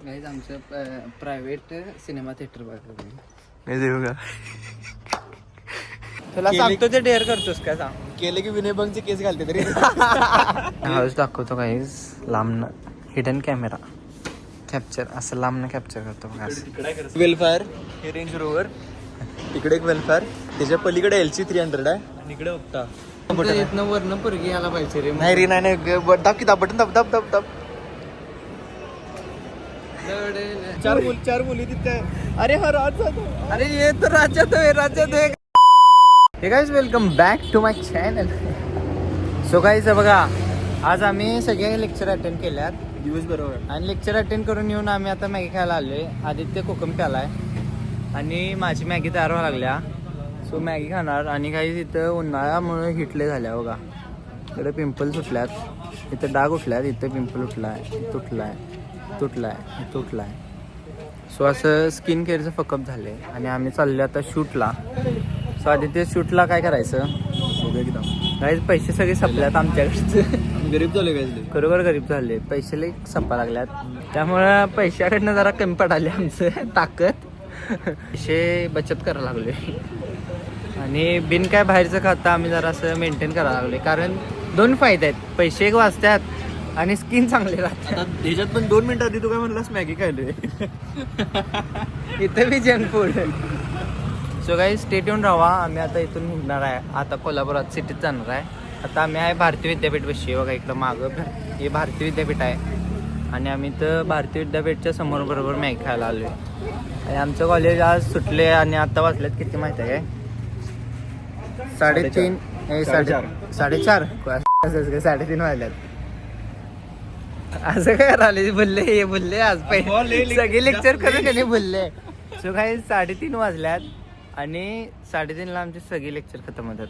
Guys आमचं private cinema theatre बघा. नाही देऊ का तुला सांगतो ते डेअर करतोस का सांग. केले की विनय बंगचे केस घालते तरी हाऊस दाखवतो गाईज लांबनं हिडन कॅमेरा कॅप्चर असं लांबनं कॅप्चर करतो बघा असं. वेलफेअर हे रेंज रोवर इकडे एक वेलफेअर त्याच्या पलीकडे LC300 आहे आणि इकडे ऑक्टा. इथनं वरनं पोरगी यायला पाहिजे रे. नाही रे नाही दाब की दाब बटन दाब दाब दाब दाब. चार मुली तिथे. अरे हा राज अरे ये तर राज्यात आहे. हे guys welcome back to my channel. So guys बघा आज आम्ही सगळे लेक्चर अटेंड केल्यात दिवस बरोबर आणि लेक्चर अटेंड करून येऊन आम्ही आता मॅगी खायला आलोय. आदित्य कोकम प्यालाय आणि माझी मॅगी तयार व्हायला लागल्या. सो मॅगी खाणार आणि काही तिथं उन्हाळ्यामुळे हिटले झाल्या बघा. इकडे पिंपल सुटल्यात, इथं डाग उठल्यात, इथं पिंपल उठलाय, तुटलाय. सो असं स्किन केअरचं फकअप झाले आणि आम्ही चाललो आता शूटला. सो आदित्य शूटला काय करायचं एकदम काही पैसे सगळे संपल्यात आमच्याकडचे. गरीब झाले काय खरोखर गरीब झाले, पैसे लई संपा लागल्यात. त्यामुळं पैशाकडनं जरा कमी पडाले आमचं ताकद. पैसे बचत करायला लागले आणि बिन काय बाहेरचं खाता आम्ही जरा असं मेंटेन करायला लागले. कारण दोन फायदे आहेत, पैसे एक वाचतात आणि स्किन चांगले राहतात. त्याच्यात पण 2 मिनिटं आधी तू काय म्हणलास मॅगी खायलोय. इथं बी जंक फूड. सो काही स्टेट येऊन राहा. आम्ही आता इथून निघणार आहे, आता कोल्हापुरात सिटीत जाणार आहे. आता आम्ही आहे भारतीय विद्यापीठ बशी बघा इकडं मागं हे भारतीय विद्यापीठ आहे आणि आम्ही तर भारतीय विद्यापीठच्या समोर बरोबर मॅगी खायला आलो आहे. आणि आमचं कॉलेज आज सुटले आणि आता वाजल्यात किती माहिती आहे काय? 3:30 4:30 3:30 वाजल्यात. असं काय राहिले बोलले आज पहिले सगळे लेक्चर करून त्याने बोलले. सो काही 3:30 वाजल्यात आणि 3:30ला आमचे सगळे लेक्चर खतम होतात.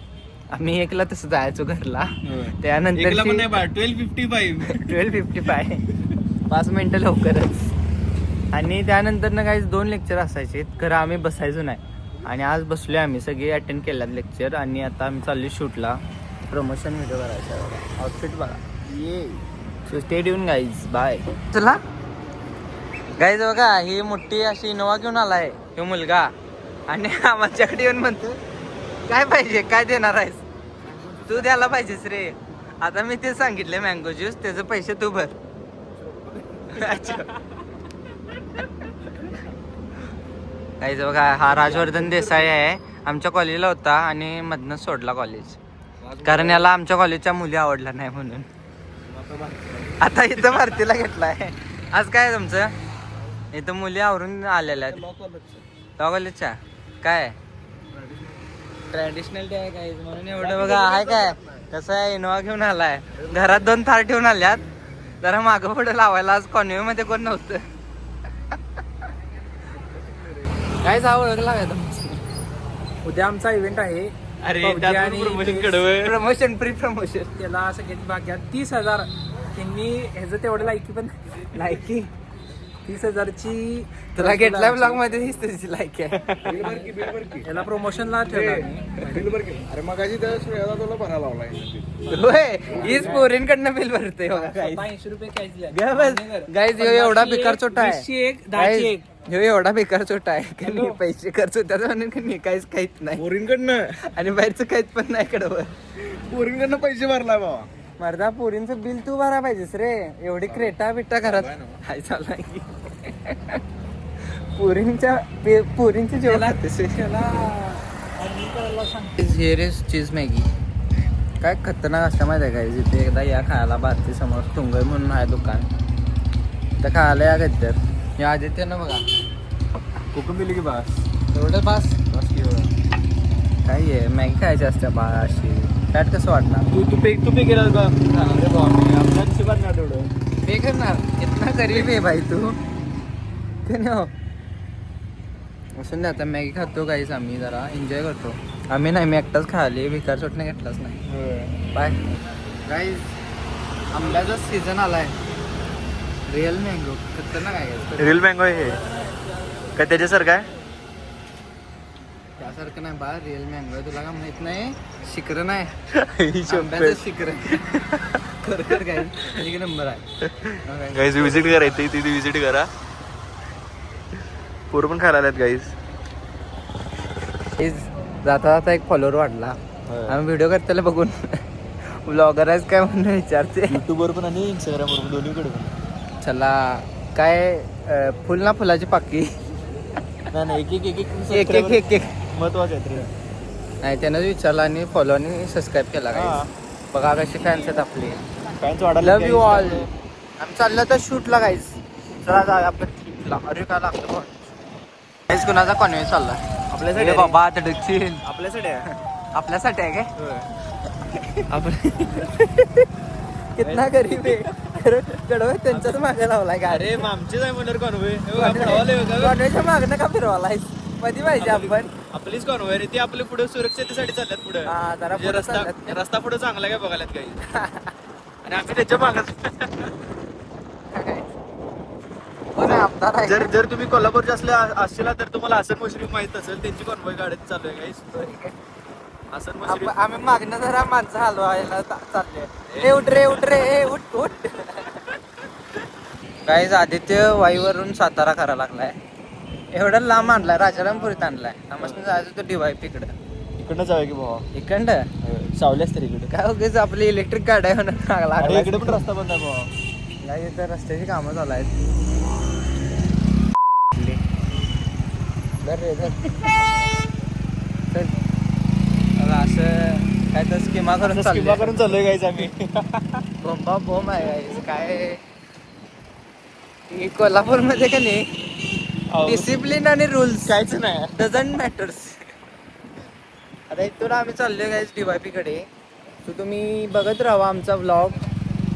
आम्ही 1ला तसं जायचो घरला. त्यानंतर 12:55 5 मिनिटं लवकरच. आणि त्यानंतर ना काही 2 लेक्चर असायचे खरं आम्ही बसायचो नाही. आणि आज बसलोय आम्ही सगळे अटेंड केल्यात लेक्चर आणि आता आम्ही चाललो शूटला. प्रमोशन व्हिडिओ करायचा बघा, आउटफिट बघा ये. So stay tuned guys, bye. चला गाईज बघा ही मोठी अशी इनोवा घेऊन आलाय तो मुलगा आणि आमच्याकडे येऊन म्हणतो काय पाहिजे, काय देणार आहेस तू, द्यायला पाहिजेस रे. आता मी ते सांगितले मँगो ज्यूस, त्याचे पैसे तू भर. अच्छा गाईज बघा हा राजवर्धन देसाई आहे, आमच्या कॉलेजला होता आणि मधनं सोडला कॉलेज कारण याला आमच्या कॉलेजच्या मुली आवडल्या नाही म्हणून. आता इथं भरतीला घेतलाय. आज काय आहे तुमचं? इथं मुली आवरून आलेल्या आहेत. लॉ कॉलेजच्या काय ट्रॅडिशनल डे आहे काय म्हणून एवढं बघा आहे काय. कसं आहे इनोवा घेऊन आलाय, घरात 2 थार ठेवून आल्यात, जरा मागं पुढे लावायला. आज कॉन्व्हे मध्ये कोण नव्हतं. काय जावं ओळखला काय तुमची? उद्या आमचा इव्हेंट आहे. प्रमोशन प्री प्रमोशन त्याला सगळ्यात भाग्यात 30,000 त्यांनी ह्याचं तेवढं लायकी पण लायकी 30,000ची तुला घेतल्या ब्लॉग मध्ये दिसते लायकी आहे. याला प्रमोशनला ठेवला. अरे मग तुला भरायला लावलाय. होय हीच पोरींकडनं बिल भरते 80 रुपये कॅश गाईज एवढा बेकार चोटा आहे. 10ची एक ह्यो एवढा बेकार चोटा आहे की नाही पैसे खर्च होतात म्हणून की नाही काहीच काहीच नाही पोरींकडनं आणि बाहेरचं काहीच पण नाही कडवं. पोरींकडनं पैसे भरलाय बाबा. मर्दा पोरींचं बिल तू भरा पाहिजेस रे. एवढी क्रेटा बिटा घरात हाय चालला की पोरींची जेवण हिअर इज चीज मॅगी. काय खतरनाक असतं माहिती आहे काय, जिथे एकदा या खायला भारती समोर तुंगय म्हणून आहे दुकान, तर खायला या कधी तर या आदित्यनं बघा कोकम दिली की बास एवढं बास की एवढं काही आहे. मॅगी खायची असते बा अशी. फॅट कसं वाटणार? तू पे केलं का आपल्या नशिबात ना तेवढं पे करणार. इतना गरीब आहे भाई तू ते नाही हो. असून दे आता मॅगी खातो काहीच आम्ही जरा एन्जॉय करतो. आम्ही नाही मी एकटाच खायले, भिकार चोटणे घेतलाच नाही. Bye guys. आंब्याचा सीझन आलाय. रिअल मँगो खतरनाक आहे. रिअल मँगो आहे काय त्याच्यासारखं आहे? त्यासारखं नाही बा, रिअल मँगो आहे. तुला का माहित नाही? शिकरं नाही आंब्याचं शिकरं. खरं काय एक नंबर आहे. गाईज विजिट करायचं तिथे विजिट करा. पोरं पण खायला आल्यात गाईस. जाता जाता एक फॉलोअर वाढला. आम्ही व्हिडिओ करताना बघून ब्लॉगर आहेस काय म्हणून विचारते. युट्यूबवर पण आणि इंस्टाग्रामवर पण दोन्हीकडे पण. चला काय फुल ना फुलाची पाकी. नाही एक एक एक एक एक एक महत्वाचं आहे तरी. नाही त्यानं विचारला आणि फॉलो आणि सबस्क्राईब केला काय. बघा कशी फॅन्स आहेत आपली. फॅन्स वाढायला लव्ह यू ऑल. आम्ही चाललो तर शूटला गाईस. चला जाऊया आपण शूटला. अरे काय लागतं गाईस. कुणाचा कॉन्व्हेन्स चालला आपल्यासाठी बाबा आता डचिन आपल्यासाठी आहे. आपल्यासाठी आहे काय आपण कितना गरीब आहे खरं कडवं त्यांच्याच मागे लावलाय का. अरे मग आमचीच आहे म्हणणार कॉन्वे. कॉन्व्हेच्या मागणं का फिरवालाय मध्ये पाहिजे आपण. आपलीच कॉन्वे रे ती आपल्या पुढे सुरक्षितेसाठी चालल्यात पुढे. हा, जरा पुढं चालल्यात. रस्ता पुढे चांगला काय बघायलात काही. आणि आम्ही त्याच्या मागच. आमदार आहे जर जर तुम्ही कोल्हापूरचे असला तर तुम्हाला हसन मुश्रीफ माहित असेल. त्यांची कॉन्वॉय गाडीत चालू आहे गाईस. हसन मुश्रीफ आम्ही मागणं जरा माणसं हलवायला चालले. उठ रे उठ रे उठ उठ. काहीच आदित्य वाईवरून सातारा करायला लागलाय. एवढं लांब आणलाय. राजारामपुरीत आणलाय. आम्हाला जायचं होतं DYP इकडं. इकडनं जाऊया की भावा. इकडं सावल्यास तरी इकडे काय उगीच आपली इलेक्ट्रिक गाड्या म्हणून लागला. इकडे पण रस्ता बंद आहे भावा. नाही तर रस्त्याची कामं चालू आहेत. धर रे धर. चल. बघा असं काय तर स्किमा करून स्किमा करून चाललोय गाईज आम्ही. बोंबा बोंब आहे guys. काय ही कोल्हापूरमध्ये का नाही डिसिप्लिन आणि रूल्स काहीच नाही. Doesn't matters. आता इथून आम्ही चाललोय गाईज DYP कडे. सो तुम्ही बघत राहा आमचा व्लॉग.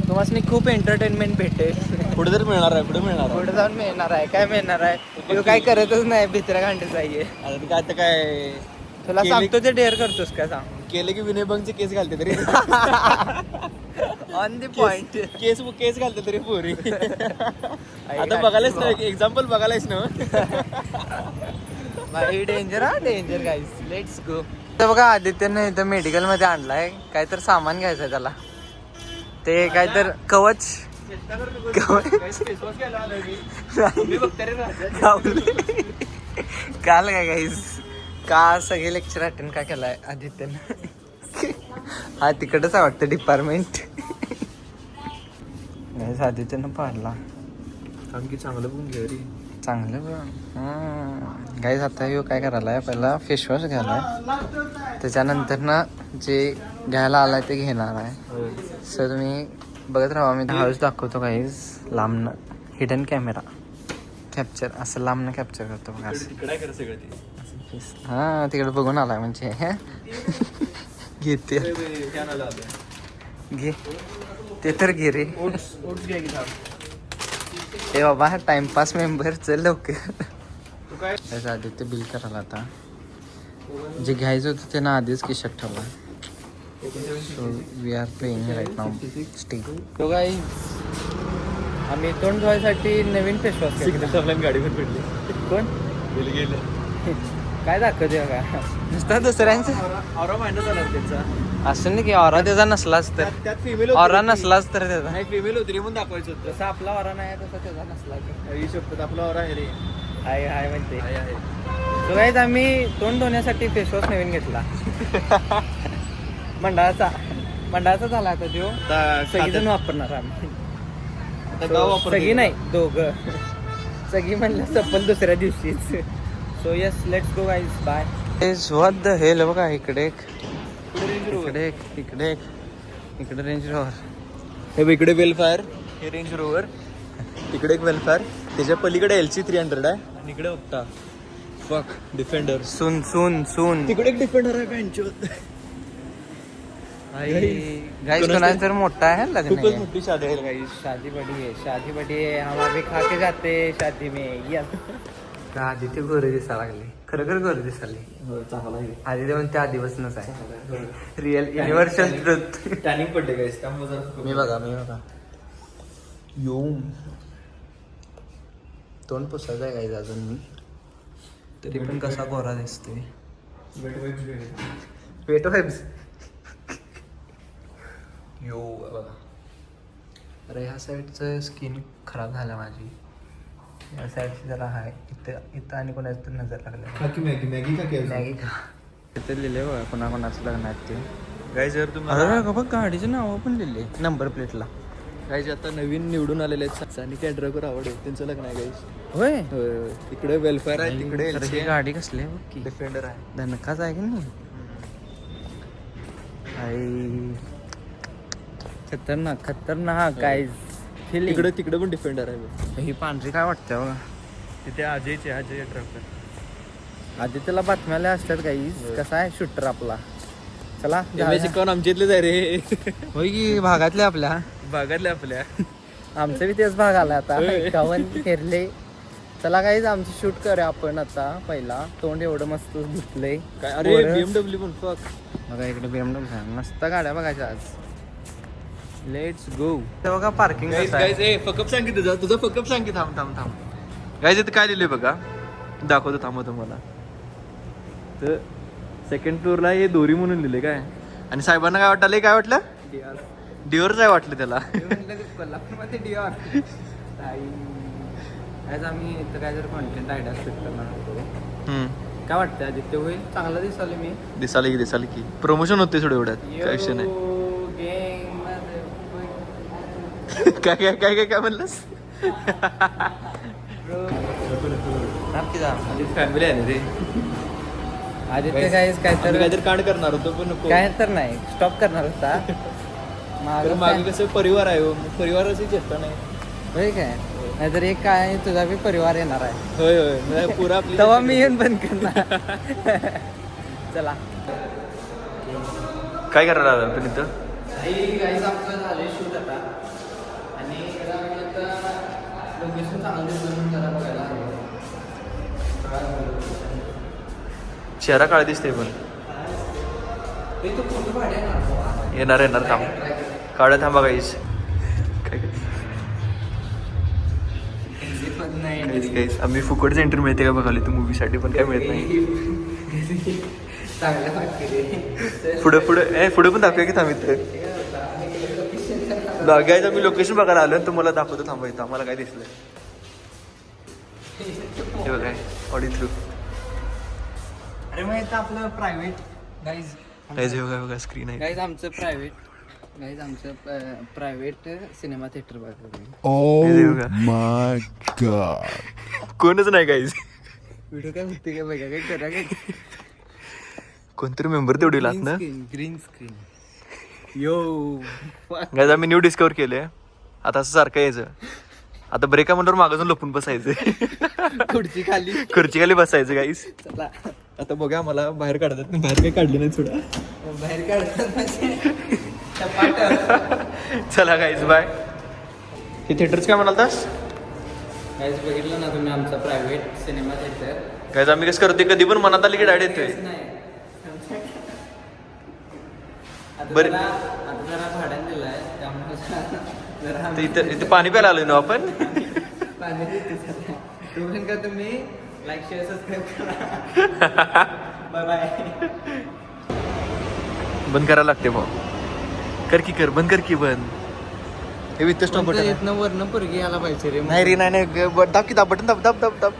तुम्हाला खूप एंटरटेनमेंट भेटेल. पुढे तर मिळणार आहे. पुढे मिळणार पुढे जाऊन मिळणार आहे. काय मिळणार आहे. तू काय करतच नाही. भित्र्या घंटेचा आहे. आता काय तुला केले- सांगतो ते डेअर करतोस काय सांग. केलं की विनय बंगचे केस घालते तरी. On the point. केस घालते तरी पोरी. आता बघायलाच नाही. एक्झाम्पल बघायलाच ना. भाई डेंजर हा डेंजर गाईस. Let's go. तर बघा आदित्यनं इथं मेडिकल मध्ये आणलाय. काय तर सामान घ्यायचंय त्याला. ते काय तर कवच काल काय गाईस का सगळे लेक्चर अटेंड का केलाय आदित्यनं. हा तिकडच आहे वाटतं डिपार्टमेंट. आदित्यनं पाडला. आणखी चांगलं बघून घे रे. चांगलं बघ गाईस. आता ह्यो काय करायलाय पहिला फेसवॉश घ्यायलाय. त्याच्यानंतर ना जे घ्यायला आलाय ते घेणार आहे. सर तुम्ही बघत राहा. मी हाऊस दाखवतो गाईज लांबनं. हिडन कॅमेरा कॅप्चर असं लांबनं कॅप्चर करतो बघा असं. हा तिकडे बघून आलाय म्हणजे घेते घे ते तर घे रे. ए बाबा टाइमपास मेंबर चल लवकर. आदित्य बिल करायला आता. जे घ्यायचं होतं ते ना आधीच खिशात ठेवला. So we are paying right now. Stay. So guys, आम्ही तोंड धुवायसाठी नवीन फेस वॉश केला. गाडी पण पडली. कोण गेलं काय दाखवते बघा नुसता दुसऱ्यांचं. ऑरा माइंड झाला त्यांचा. असं नाही की ऑरा त्याचा नसलाच तर. त्यात फिमेल ऑरा नसलाच तर त्याचा. नाही फिमेल होती रे म्हणून दाखवायचं होतं. जसा आपला ऑरा नाही तसा त्याचा नसला की ही शपथ आपला ऑरा आहे रे. हाय हाय म्हणते. आहे. So guys, आम्ही तोंड धुण्यासाठी फेस वॉश नवीन घेतला. मंडळाचा झाला आता तो. सगळीजण वापरणार आम्ही. सगळी नाही दोघं. सगळी म्हणलं चप्पल दुसऱ्या दिवशीच. So yes let's go guys bye. What the hell बघा इकडे एक इकडे एक इकडे एक इकडे रेंज रोवर. हे इकडे वेलफायर. हे रेंज रोवर. इकडे एक वेलफायर. त्याच्या पलीकडे LC 300 आहे. आणि इकडे बघता फक डिफेंडर. सून सून सून तिकडे एक डिफेंडर आहे बेंचवर. गाइस कोणाचा तर मोठा आहे लग्न खूपच आहे. मोठी शादी आहे गाईस. शादी बड़ी है हम अभी खा के जाते शादी में. यस आदित्य गोरे दिसायला लागले. खरं गोरे दिसाले. चांगला आहे. आदित्य पण त्या दिवसनच आहे. Real universal truth. टॅनिंग पडले गाईस. त्यामुळे जरा मी बघा यो तोंड पुसायचं आहे गाईज अजून मी. तरी पण कसा गोरा दिसतोय. Weight vibes. यो बघा. अरे ह्या साईडचं स्किन खराब झालं माझी. या साईडची जरा आहे इथं आणि कोणाचं तर नजर लागलं मॅगी का मॅगी खा तिथे लिहिले बघा कोणाकोणाचं लग्न आहेत ते गाईज जर तुम्हाला अरे बघ गाडीचं नाव पण लिहिले नंबर प्लेटला गाईज आता नवीन निवडून आलेले आहेत सानी कॅटरकर आवड त्यांचं लग्न आहे गाईज होय तिकडे वेलफेअर आहे तिकडे तर ही गाडी कसली आहे बघ की डिफेंडर आहे धनकाच आहे की नाही आई खतरनाक खतरनाक काय तिकडे तिकडे पण डिफेंडर आहे बघ. ही पांढरी काय वाटते बघा तिथे अजय ट्रॅक्टर आधी त्याला बातम्याला असतात काही कसा आहे शूटर आपला चला शिकवून आमच्या इथलेच आहे रे होय की भागातले आपल्या भागातले आपल्या आमचं बी तेच भाग आला आता 51 फिरले चला काहीच आमचं शूट करूया आपण आता पहिला तोंड एवढं मस्त धुतलंय काय अरे BMW पण फक बघा इकडे BMW आहे मस्त गाड्या बघायच्या आज लेट्स गो ते बघा पार्किंग गाईज ए फकअप सांग की तुझा फकअप सांग की थांब गाईज इथं काय लिहिलंय बघा दाखवतो थांबा तुम्हाला तर सेकंड फ्लोअरला हे दोरी म्हणून लिहिले काय आणि साहेबांना काय वाटलं डिओरच आहे वाटलं त्याला कोल्हापूरमध्ये डिओर आज आम्ही इथं काय जर कॉन्टेंट आयडिया शूट करणार होतो काय वाटतं आदित्य होईल चांगला दिसाले मी दिसाले की प्रमोशन होते थोडं एवढ्यात काय विषय नाही काय म्हणलंस फॅमिली आहे ना रे आदित्य काय काहीतरी कांड करणार होतो पण नको काय तर नाही स्टॉप करणार होता मागे कसं परिवार आहे हो, परिवाराची चेष्टा नाही होय काय नाहीतर एक काय तुझा बी परिवार येणार आहे होय पुरा आपली तेव्हा मी येऊन बंद करणार चला काय करणार आपण इथं आमचं झाले शूट आता आणि लोकेशन चांगलं जरा बघायला चेहरा काळ दिसते पण येणार थांब काढा थांबा काहीच काहीच आम्ही फुकटचं एंट्री मिळते का बघाली तू मूवीसाठी पण काय मिळत नाही पुढे पण दाखवूया की थांब इथं गायज आम्ही लोकेशन बघायला आलो तुम्हाला दाखवतो थांबा इथं आम्हाला काय दिसलंय हे बघा ऑडिओ थ्रू अरे मग इथं आपलं प्रायव्हेट गाईज हे बघा स्क्रीन आहे गाईज आमचं प्रायव्हेट सिनेमा थिएटर बघा Oh my god. कोणच नाही गाईज व्हिडिओ काय होते काय बघा काय करा काय कोणतरी मेंबर तेवढी लात ना ग्रीन स्क्रीन यो गाईज आम्ही न्यू डिस्कवर केले आता असं सारखं यायचं आता ब्रेका म्हणल्यावर मागं जाऊन लपून बसायचं खुर्ची खाली बसायचं गाईज चला आता बघा मला बाहेर काढतात बाहेर काही काढले नाही थोडा बाहेर काढतात चला गाईज बाय हे थिएटरच काय म्हणालतास गाईज बघितलं ना तुम्ही आमचा प्रायव्हेट सिनेमा थिएटर गाईज आम्ही कसं करतो कधी पण मनात आली की डायरेक्ट येतोय नाही बरं. आता जरा भाड्याने दिलाय त्यामुळे जरा तर इथं पाणी प्यायला आलोय ना आपण पाणी देते का तुम्ही लाईक शेअर सबस्क्राईब करा बाय बाय बंद करायला लागते भाऊ बंद कर की बंद हे वित्त स्टॉप बटन आहे. इथनं वरनं पोरगी यायला पाहिजे रे नाही रे नाही दाब की दाब बटन दाब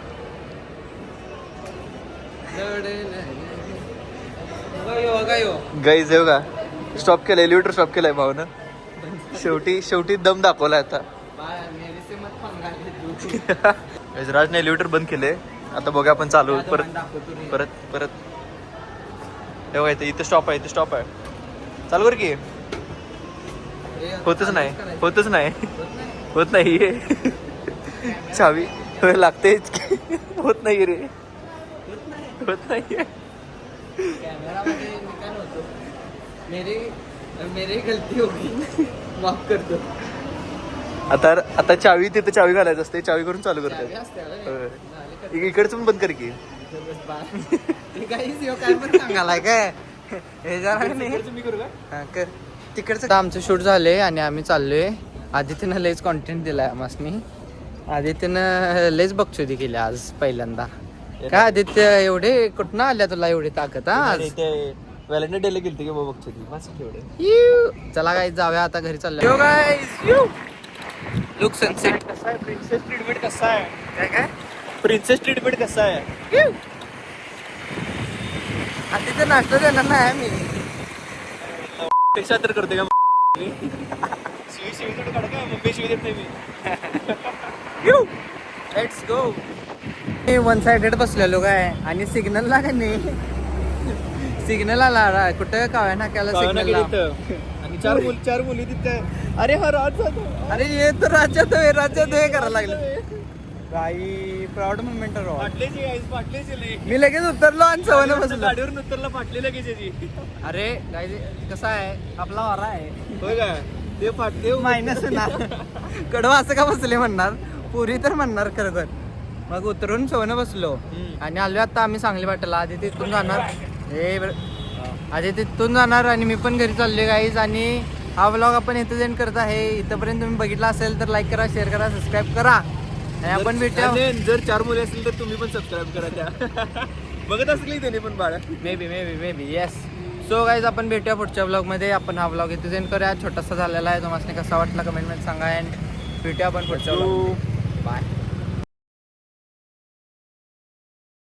गाईज हे बघा स्टॉप केलाय एलिव्हेटर स्टॉप केलाय भाऊनं शेवटी दम दाखवलाय आता गाईज राजने एलिव्हेटर बंद केले आता बघा आपण चालू परत हे बघा इथं स्टॉप आहे चालू कर की होतच नाही चावी लागतेच होत नाही रे होत नाही कैमरा मेरी गलती होगी माफ कर दो आता चावी तिथे चावी घालायचं असते चावी करून चालू करतात इकडचं पण बंद कर की सांगालाय काय हे जरा मी करू का कर तिकडचं आमचं शूट झालंय आणि आम्ही चाललोय आदित्यनं लयच कॉन्टेंट दिलाय आम्हाला आदित्यनं लयच बक्षुदी केली आज पहिल्यांदा काय आदित्य एवढे कुठनं आल्या तुला एवढी ताकद आज व्हॅलेंटाईन डेला गेलते की बाबा बघतो ती चला गाईज जाऊया आता घरी चाललोय लुक सनसेट. कसा आहे प्रिन्सेस ट्रीटमेंट कसा आहे काय काय प्रिन्सेस ट्रीटमेंट कसा आहे आणि तिथे नाश्ता देणार नाही मी. पेक्षा तर करते का शिवी थोडं काढ का मुंबई शिवी देत नाही मी लेट्स गो. वन साइडेड बसलेलो काय आणि सिग्नलला का नाही सिग्नल आला कुठं काव्या नाक्याला सिग्नल. आणि चार मुली तिथे अरे हा राज अरे ये तर राज्यात करायला लागलं. काही प्राऊड मुवमेंट राव. पाटलेची मी लगेच उतरलो आणि सवयनं बसलो. गाडीवर उतरला पाटले लगेच याची अरे काय कसं आहे आपला वारा आहे होय का ते पाटले मायनस ना कडवा असं का बसले म्हणणार पुरी तर म्हणणार खरं. मग उतरून सवयनं बसलो आणि आलो आता आम्ही सांगली वाटेला. आधी तिथून जाणार आधी तिथून जाणार आणि मी पण घरी चाललोय गाईज. आणि हा व्लॉग आपण इथं एंड करत आहे. इथंपर्यंत तुम्ही बघितला असेल तर लाईक करा शेअर करा सबस्क्राईब करा आणि आपण भेटूया. जर 4 मुली असतील तर तुम्ही पण सबस्क्राईब करा त्या बघत असली त्यांनी पण बाळा may be yes. So guys आपण भेटूया पुढच्या व्लॉगमध्ये. आपण हा व्लॉग इथं एंड करूया. छोटासा झालेला आहे. तुम्हाला कसा वाटला कमेंटमध्ये सांगा. अँड भेटूया आपण पुढच्या व्लॉग. बाय.